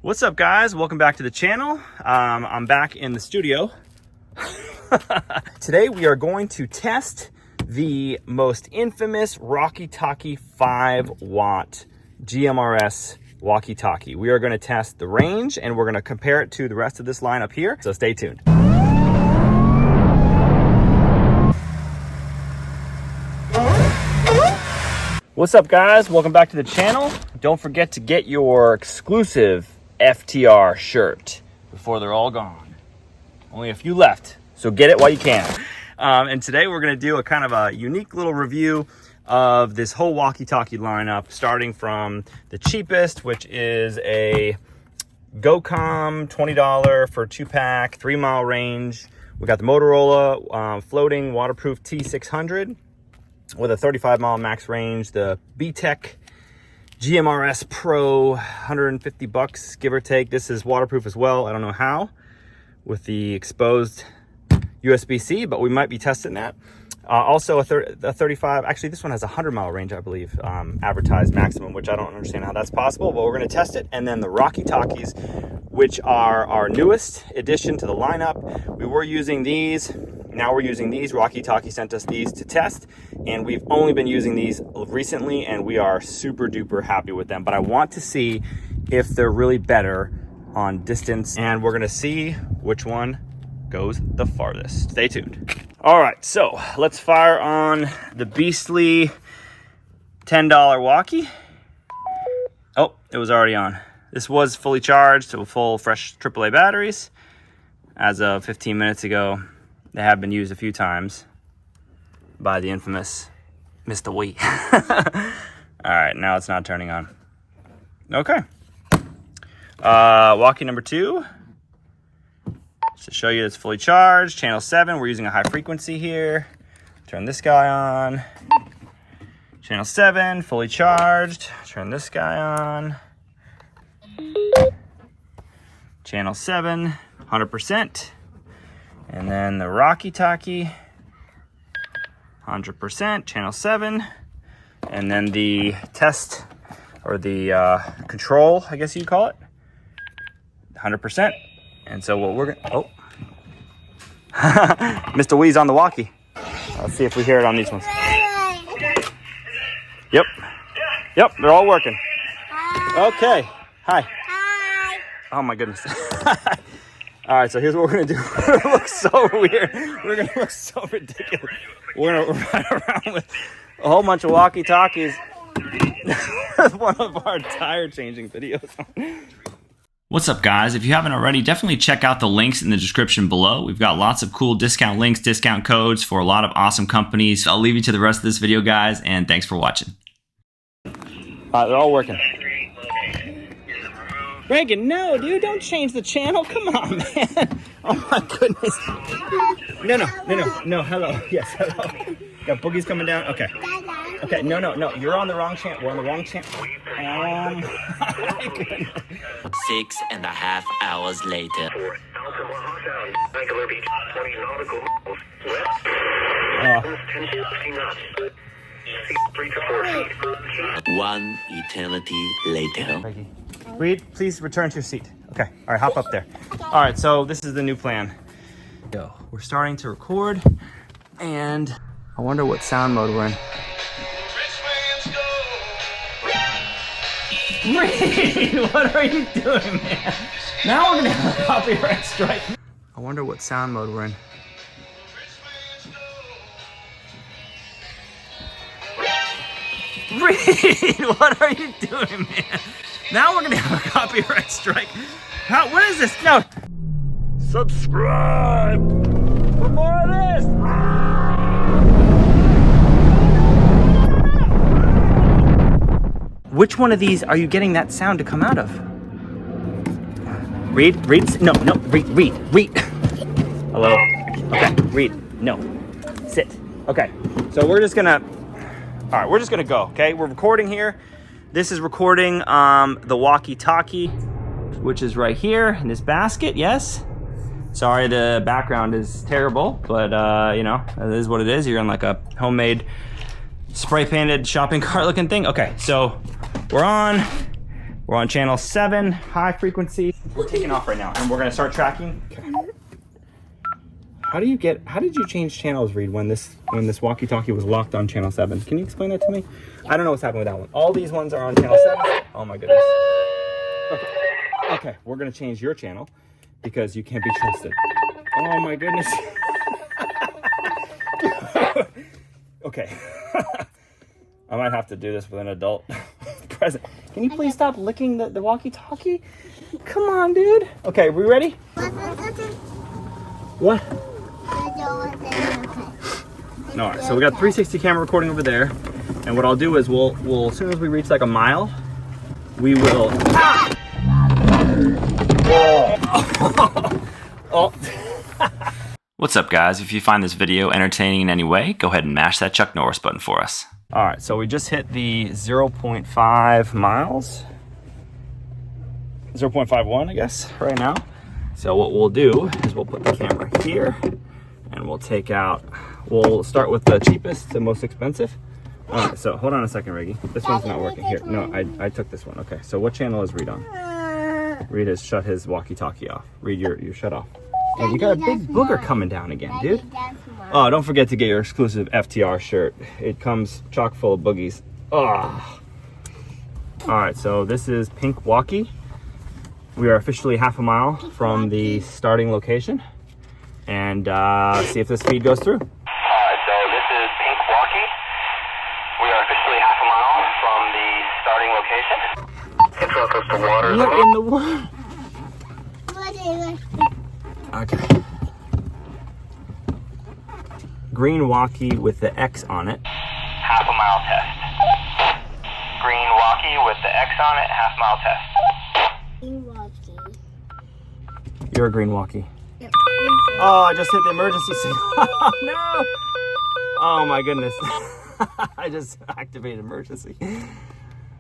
What's up, guys? Welcome back to the channel. I'm back in the studio. Today we are going to test the most infamous WALKIETALKIE 5-watt GMRS walkie-talkie. We are going to test the range and we're going to compare it to the rest of this lineup here. So stay tuned. What's up, guys? Welcome back to the channel. Don't forget to get your exclusive FTR shirt before they're all gone. Only a few left, so get it while you can. And today we're going to do a kind of a unique little review of this whole walkie-talkie lineup, starting from the cheapest, which is a GoCom, $20 for 2-pack, 3-mile range. We got the Motorola floating waterproof T600 with a 35-mile max range, the BTech GMRS Pro, 150 bucks, give or take. This is waterproof as well. I don't know how with the exposed USB-C, but we might be testing that. Also a 35, actually this one has a 100-mile range, I believe, advertised maximum, which I don't understand how that's possible, but we're going to test it. And then the WALKIETALKIEs, which are our newest addition to the lineup. We were using these. Now we're using these. WALKIETALKIE sent us these to test, and we've only been using these recently, and we are super duper happy with them. But I want to see if they're really better on distance, and we're gonna see which one goes the farthest. Stay tuned. All right, so let's fire on the beastly $10 walkie. Oh, it was already on. This was fully charged to full fresh AAA batteries as of 15 minutes ago. They have been used a few times by the infamous Mr. Wee. All right, now it's not turning on. Okay. Walkie number 2. Just to show you it's fully charged. Channel 7, we're using a high frequency here. Turn this guy on. Channel 7, fully charged. Turn this guy on. Channel 7, 100%. And then the WALKIETALKIE, 100%, channel 7. And then the test, or the control, I guess you'd call it, 100%. And so what we're gonna, oh. Mr. Wee's on the walkie. Let's see if we hear it on these ones. Yep, they're all working. Okay, hi. Oh my goodness. All right, so here's what we're gonna do. We're gonna look so weird. We're gonna look so ridiculous. We're gonna ride around with a whole bunch of walkie-talkies. One of our tire changing videos. What's up, guys? If you haven't already, definitely check out the links in the description below. We've got lots of cool discount links, discount codes for a lot of awesome companies. I'll leave you to the rest of this video, guys, and thanks for watching. They're all working. Reagan, no, dude, don't change the channel. Come on, man. Oh, my goodness. No, hello. Yes, hello. Got boogies coming down. Okay. Okay, no. You're on the wrong channel. We're on the wrong channel. My goodness. 6.5 hours later. One eternity later. Reed, please return to your seat. Okay, all right, hop up there. All right, so this is the new plan. We're starting to record, and I wonder what sound mode we're in. Reed, what are you doing, man? Now we're gonna have a copyright strike. I wonder what sound mode we're in. Reed, what are you doing, man? Now we're gonna have a copyright strike. What is this? No. Subscribe for more of this. Which one of these are you getting that sound to come out of? Reed, no, Reed. Hello. Okay, Reed, no, sit. Okay, so we're just gonna. All right, we're just gonna go. Okay, we're recording here. This is recording the WALKIETALKIE, which is right here in this basket, yes? Sorry, the background is terrible, but you know, it is what it is. You're in like a homemade spray painted shopping cart looking thing. Okay, so we're on We're on channel 7, high frequency. We're taking off right now, and we're gonna start tracking. How did you change channels, Reed, when this walkie-talkie was locked on channel 7? Can you explain that to me? I don't know what's happening with that one. All these ones are on channel 7. Oh my goodness. Okay, we're gonna change your channel because you can't be trusted. Oh my goodness. Okay. I might have to do this with an adult present. Can you please stop licking the walkie-talkie? Come on, dude. Okay, we ready? What? All right, so we got 360 camera recording over there, and what I'll do is we'll as soon as we reach like a mile, we will. Oh. What's up, guys? If you find this video entertaining in any way, go ahead and mash that Chuck Norris button for us. All right, so we just hit the 0.5 miles, 0.51, I guess, right now. So what we'll do is we'll put the camera here, and we'll start with the cheapest to most expensive. All right, so hold on a second, Reggie. This one's not working here. No, I took this one. Okay, so what channel is Reed on? Reed has shut his walkie-talkie off. Reed, you're shut off. And you got a big booger coming down again, dude. Oh, don't forget to get your exclusive FTR shirt. It comes chock full of boogies. Oh. All right, so this is Pink Walkie. We are officially half a mile from the starting location. And see if this feed goes through. All right, so this is Pink Walkie. We are officially half a mile from the starting location. Control goes to water. What in the water? Okay. Green walkie with the X on it. Half a mile test. Green walkie with the X on it, half mile test. Green walkie. You're a green walkie. Yep. Oh, I just hit the emergency signal. Oh, no. Oh my goodness. I just activated emergency.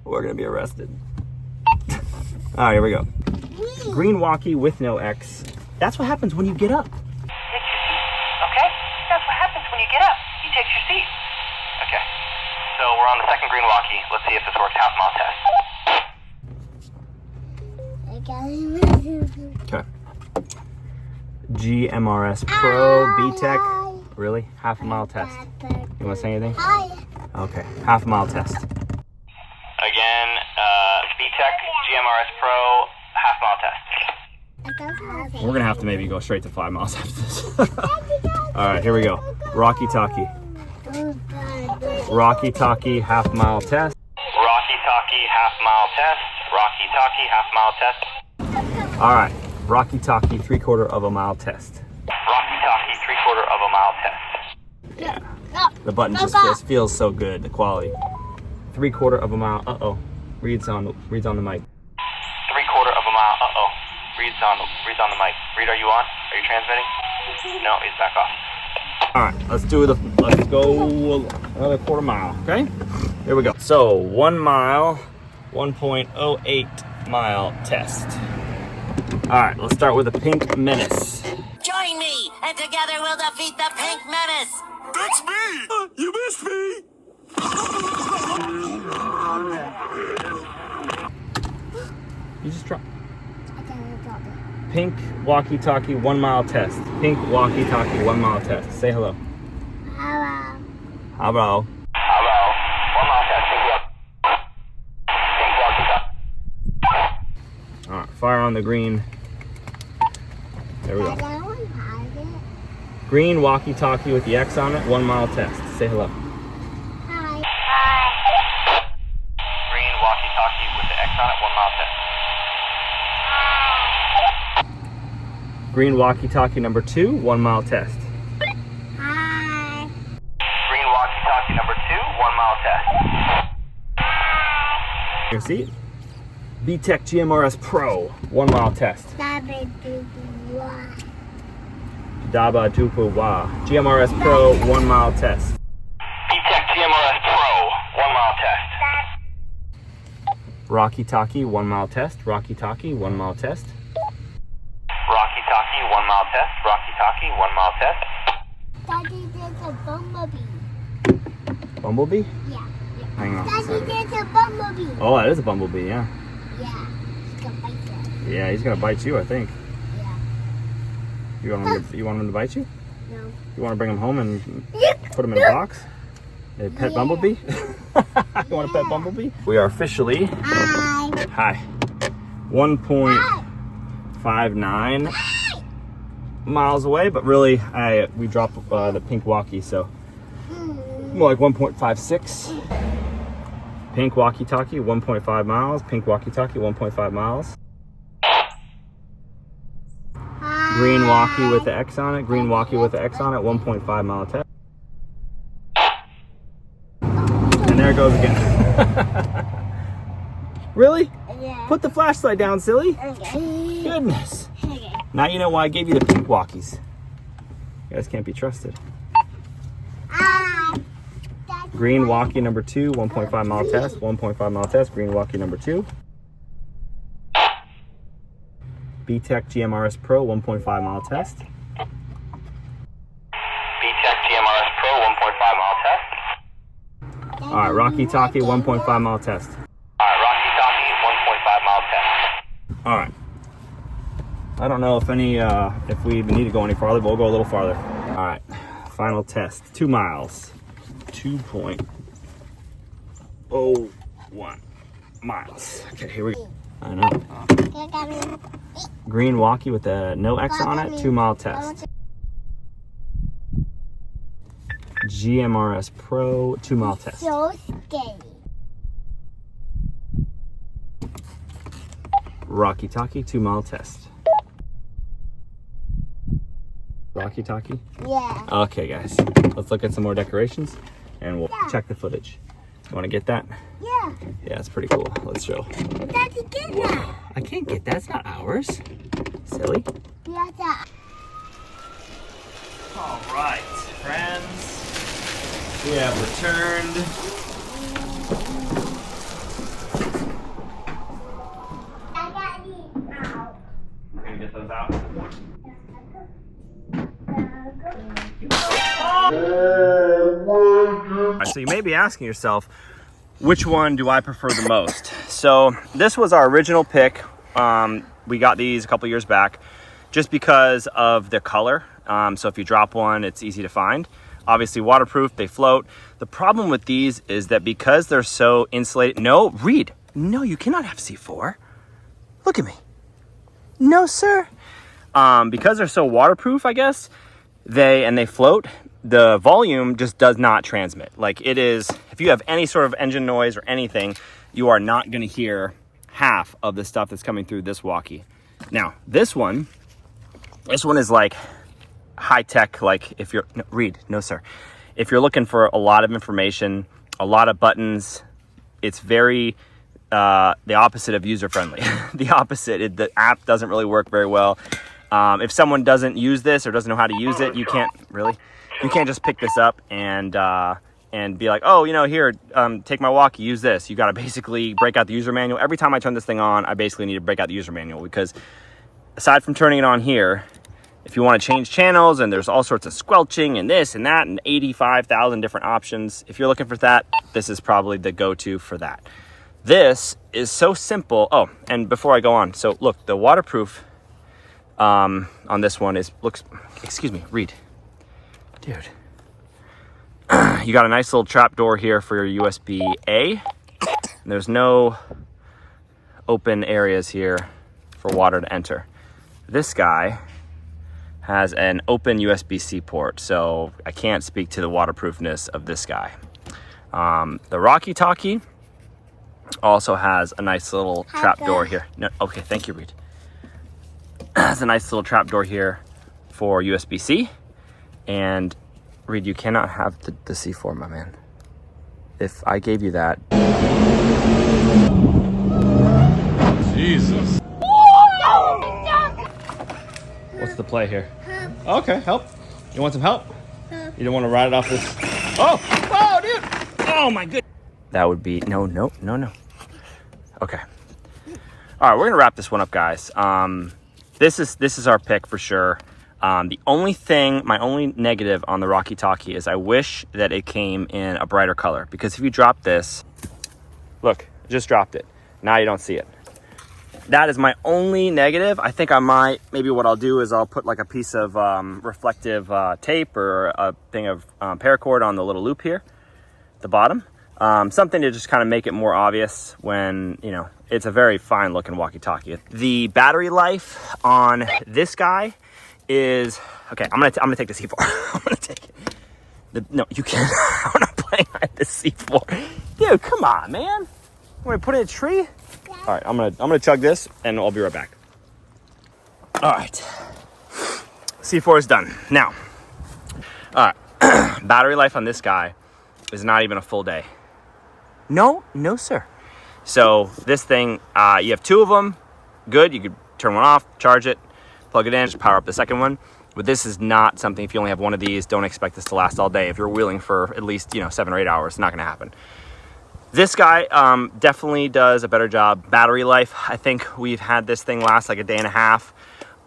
We're gonna be arrested. All right, here we go. Green walkie with no X. That's what happens when you get up. Take your seat, okay? That's what happens when you get up. He takes your seat. Okay. So we're on the second green walkie. Let's see if this works. Half mile test. Okay. GMRS Pro BTech. Really? Half a mile test. You want to say anything? Okay. Half a mile test. Again, BTech GMRS Pro half mile test. We're gonna have to maybe go straight to 5 miles after this. All right, here we go. Walkie-talkie. Walkie-talkie half mile test. Walkie-talkie half mile test. Walkie-talkie half mile test. All right, walkie-talkie 3/4 of a mile test. Walkie-talkie 3/4 of a mile test. Yeah. The button just feels so good. The quality. 3/4 of a mile. Uh-oh. Reed's on the mic. 3/4 of a mile. Uh-oh. Reed's on the mic. Reed, are you on? Are you transmitting? No, he's back off. All right, let's go another 1/4 mile, okay? Here we go. So 1 mile, 1.08 mile test. All right, let's start with the Pink Menace. Join me, and together we'll defeat the Pink Menace. That's me! You missed me! You just dropped. Pink walkie-talkie 1 mile test. Pink walkie-talkie 1 mile test. Say hello. Hello. Hello. Hello. 1 mile test. Pink walkie-talkie. All right, fire on the green. There we go. Green walkie-talkie with the X on it. 1 mile test. Say hello. Hi. Green walkie-talkie with the X on it. 1 mile test. Green walkie-talkie number 2, 1 mile test. Hi. Green walkie-talkie number 2, 1 mile test. Your seat. BTech GMRS Pro, 1 mile test. Daba Dupu Wa. GMRS Pro, 1 mile test. BTech GMRS Pro, 1 mile test. Walkie-talkie 1 mile test. Walkie-talkie 1 mile test. Walkie-talkie 1 mile test. Walkie-talkie 1 mile test. Daddy, there's a bumblebee. Bumblebee? Yeah. Hang on. Daddy, there's a bumblebee. Oh, that is a bumblebee, yeah. Yeah. He's gonna bite you. Yeah, he's gonna bite you, I think. Yeah. You want him to bite you? No. You want to bring him home and put him in a box? A pet bumblebee? You want a pet bumblebee? We are officially Hi. 1.59 miles away, but really we dropped the pink walkie, so more like 1.56. Pink walkie-talkie, 1.5 miles. Pink walkie-talkie, 1.5 miles. Green walkie with the X on it. Green walkie with the X on it, 1.5 mile test. And there it goes again. Really? Yeah. Put the flashlight down, silly. Okay. Goodness. Okay. Now you know why I gave you the pink walkies. You guys can't be trusted. Hi. Green walkie number 2, 1.5 mile test. 1.5 mile test. Green walkie number 2. BTech GMRS Pro 1.5 mile test. BTech GMRS Pro 1.5 mile test. All right, Rocky-Talkie 1.5 mile test. All right, Rocky-Talkie 1.5 mile test. All right. I don't know if if we even need to go any farther, but we'll go a little farther. All right, final test. 2 miles. 2.01 miles. Okay, here we go. I know. Green walkie with a no X on it, 2 mile test. GMRS Pro, 2 mile test. So scary. Rocky-Talkie, 2 mile test. Rocky-Talkie? Yeah. Okay, guys, let's look at some more decorations and we'll check the footage. You want to get that? Yeah. Yeah, it's pretty cool. Let's show. Daddy, get that. I can't get that. It's not ours. Silly. Yeah, that. All right, friends. We have returned. I got these out. We're gonna get those out. So you may be asking yourself, which one do I prefer the most? So this was our original pick. We got these a couple years back just because of the color. So if you drop one, it's easy to find. Obviously waterproof, they float. The problem with these is that because they're so insulated, no, Reed, no, you cannot have C4. Look at me. No, sir. Because they're so waterproof, I guess, they float, the volume just does not transmit. Like it is, if you have any sort of engine noise or anything, you are not gonna hear half of the stuff that's coming through this walkie. Now, this one is like high tech, like if you're, no, Reed, no sir. If you're looking for a lot of information, a lot of buttons, it's very, the opposite of user-friendly. The opposite, the app doesn't really work very well. If someone doesn't use this or doesn't know how to use it, you can't just pick this up and be like, oh, you know, here, take my walkie, use this. You got to basically break out the user manual. Every time I turn this thing on, I basically need to break out the user manual because aside from turning it on here, if you want to change channels and there's all sorts of squelching and this and that and 85,000 different options, if you're looking for that, this is probably the go-to for that. This is so simple. Oh, and before I go on, so look, the waterproof on this one excuse me, Reed. Dude. You got a nice little trap door here for your USB-A. There's no open areas here for water to enter. This guy has an open USB-C port, so I can't speak to the waterproofness of this guy. The Rocky-Talkie also has a nice little trap door here. No, okay, thank you, Reed. Has a nice little trap door here for USB-C. And Reed, you cannot have the C4, my man. If I gave you that. Jesus. What's the play here? Okay, help. You want some help? You don't want to ride it off this? Oh, dude. Oh my goodness. That would be, no. Okay. All right, we're gonna wrap this one up, guys. This is our pick for sure. The only thing, my only negative on the Rocky-Talkie is I wish that it came in a brighter color, because if you drop this, look, just dropped it. Now you don't see it. that is my only negative. I think I might, maybe what I'll do is I'll put like a piece of reflective tape or a thing of paracord on the little loop here at the bottom. Something to just kind of make it more obvious when, you know, it's a very fine looking walkie-talkie. The battery life on this guy is, okay, I'm gonna take the C4. I'm gonna take it. No, you can't. I'm not playing at the C4. Dude, come on, man. I'm gonna put it in a tree. All right, I'm gonna chug this and I'll be right back. All right, C4 is done. Now, all right, battery life on this guy is not even a full day. No, sir. So this thing, you have two of them. Good, you could turn one off, charge it, plug it in, just power up the second one. But this is not something, if you only have one of these, don't expect this to last all day. If you're wheeling for at least, 7 or 8 hours, it's not gonna happen. This guy definitely does a better job. Battery life, I think we've had this thing last like a day and a half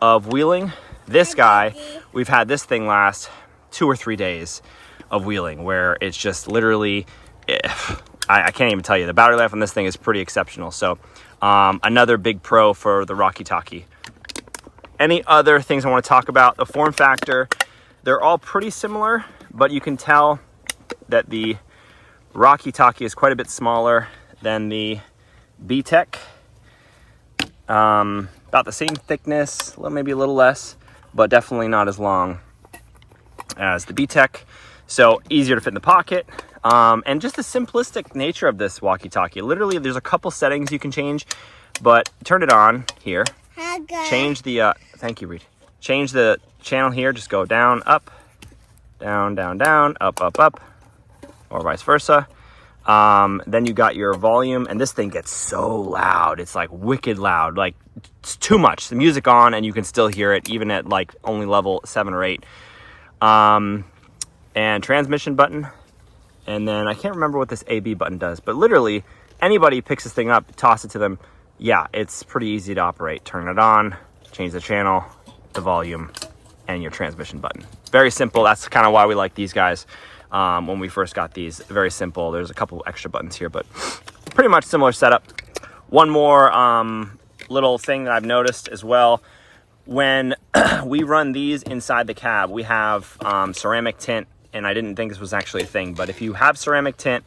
of wheeling. This guy, we've had this thing last 2 or 3 days of wheeling, where it's just literally, I can't even tell you. The battery life on this thing is pretty exceptional. So another big pro for the WALKIETALKIE. Any other things I want to talk about? The form factor, they're all pretty similar, but you can tell that the WALKIETALKIE is quite a bit smaller than the BTech. About the same thickness, maybe a little less, but definitely not as long as the BTech. So easier to fit in the pocket. And just the simplistic nature of this walkie-talkie. Literally, there's a couple settings you can change, but turn it on here. Change the, thank you, Reed. Change the channel here. Just go down, up, down, down, down, up, up, up, or vice versa. Then you got your volume, and this thing gets so loud. It's like wicked loud, like it's too much. The music on, and you can still hear it even at like only level 7 or 8. And transmission button. And then I can't remember what this AB button does, but literally anybody picks this thing up, toss it to them. Yeah, it's pretty easy to operate. Turn it on, change the channel, the volume, and your transmission button. Very simple. That's kind of why we like these guys. When we first got these, very simple. There's a couple extra buttons here, but pretty much similar setup. One more little thing that I've noticed as well. When we run these inside the cab, we have ceramic tint, and I didn't think this was actually a thing, but if you have ceramic tint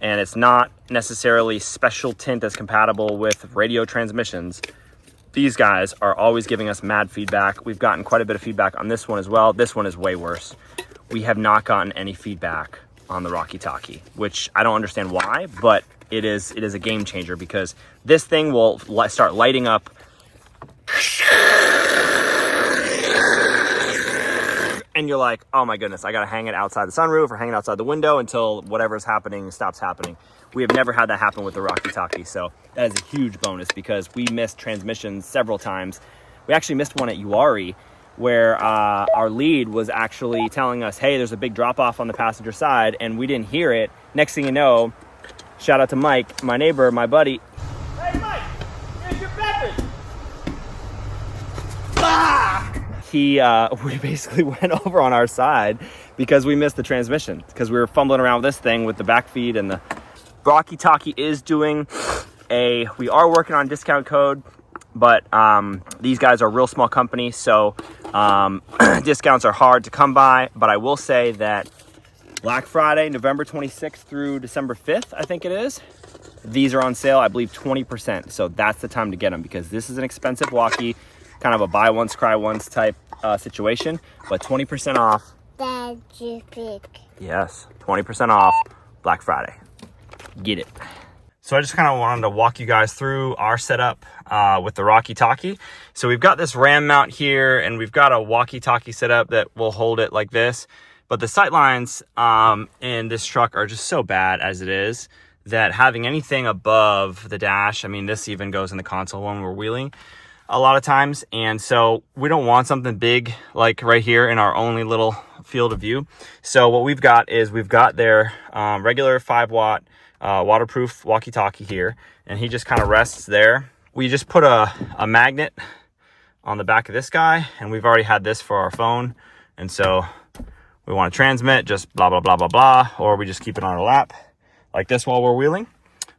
and it's not necessarily special tint that's compatible with radio transmissions, these guys are always giving us mad feedback. We've gotten quite a bit of feedback on this one as well. This one is way worse. We have not gotten any feedback on the WALKIETALKIE, which I don't understand why, but it is a game changer, because this thing will start lighting up and you're like, oh my goodness, I gotta hang it outside the sunroof or hang it outside the window until whatever's happening stops happening. We have never had that happen with the WALKIETALKIE, so that is a huge bonus, because we missed transmissions several times. We actually missed one at Uwari, where our lead was actually telling us, hey, there's a big drop off on the passenger side, and we didn't hear it. Next thing you know, shout out to Mike, my neighbor, my buddy. Hey Mike, here's your beverage. We basically went over on our side because we missed the transmission, because we were fumbling around with this thing with the back feed. And the WALKIETALKIE is doing we are working on a discount code, but these guys are a real small company, so discounts are hard to come by. But I will say that Black Friday, November 26th through December 5th, I think it is, these are on sale, I believe 20%. So that's the time to get them, because this is an expensive walkie, kind of a buy once, cry once type situation, but 20% off. That's big. Yes, 20% off Black Friday. Get it. So I just kind of wanted to walk you guys through our setup with the WALKIETALKIE. So we've got this RAM mount here, and we've got a WALKIETALKIE setup that will hold it like this. But the sight lines in this truck are just so bad as it is, that having anything above the dash, I mean, this even goes in the console when we're wheeling a lot of times. And so we don't want something big like right here in our only little field of view. So what we've got is we've got their regular 5-watt waterproof WALKIETALKIE here, and he just kind of rests there. We just put a magnet on the back of this guy, and we've already had this for our phone. And so we want to transmit, just blah, blah, blah, blah, blah, or we just keep it on our lap like this while we're wheeling.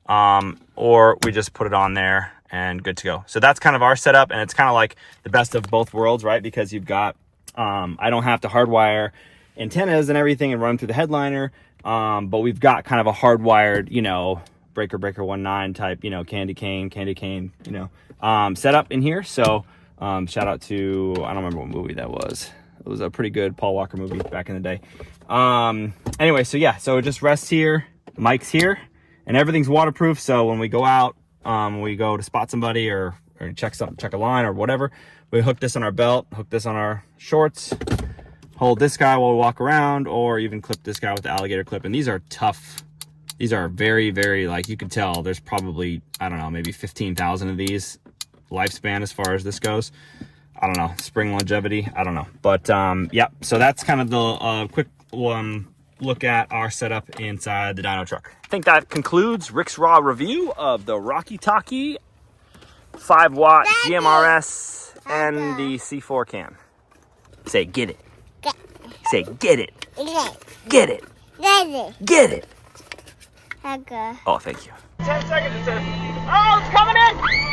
Or we just put it on there and good to go. So that's kind of our setup, and it's kind of like the best of both worlds, right? Because you've got, I don't have to hardwire antennas and everything and run them through the headliner, but we've got kind of a hardwired, you know, breaker 19 type, you know, candy cane, you know, setup in here. So shout out to, I don't remember what movie that was. It was a pretty good Paul Walker movie back in the day. Anyway, so yeah, so it just rests here, mic's here, and everything's waterproof. So when we go out, we go to spot somebody or check a line or whatever, we hook this on our belt, hook this on our shorts, hold this guy while we walk around, or even clip this guy with the alligator clip. And these are tough. These are very, very, like, you can tell there's probably, I don't know, maybe 15,000 of these lifespan as far as this goes. I don't know, spring longevity, I don't know. But yeah, so that's kind of the quick look at our setup inside the dyno truck. I think that concludes Rick's Raw review of the WALKIETALKIE 5-watt GMRS and the C4 cam. Say, get it. Say, get it. Get it. Get it. Okay. Oh, thank you. 10 seconds, it says, oh, it's coming in.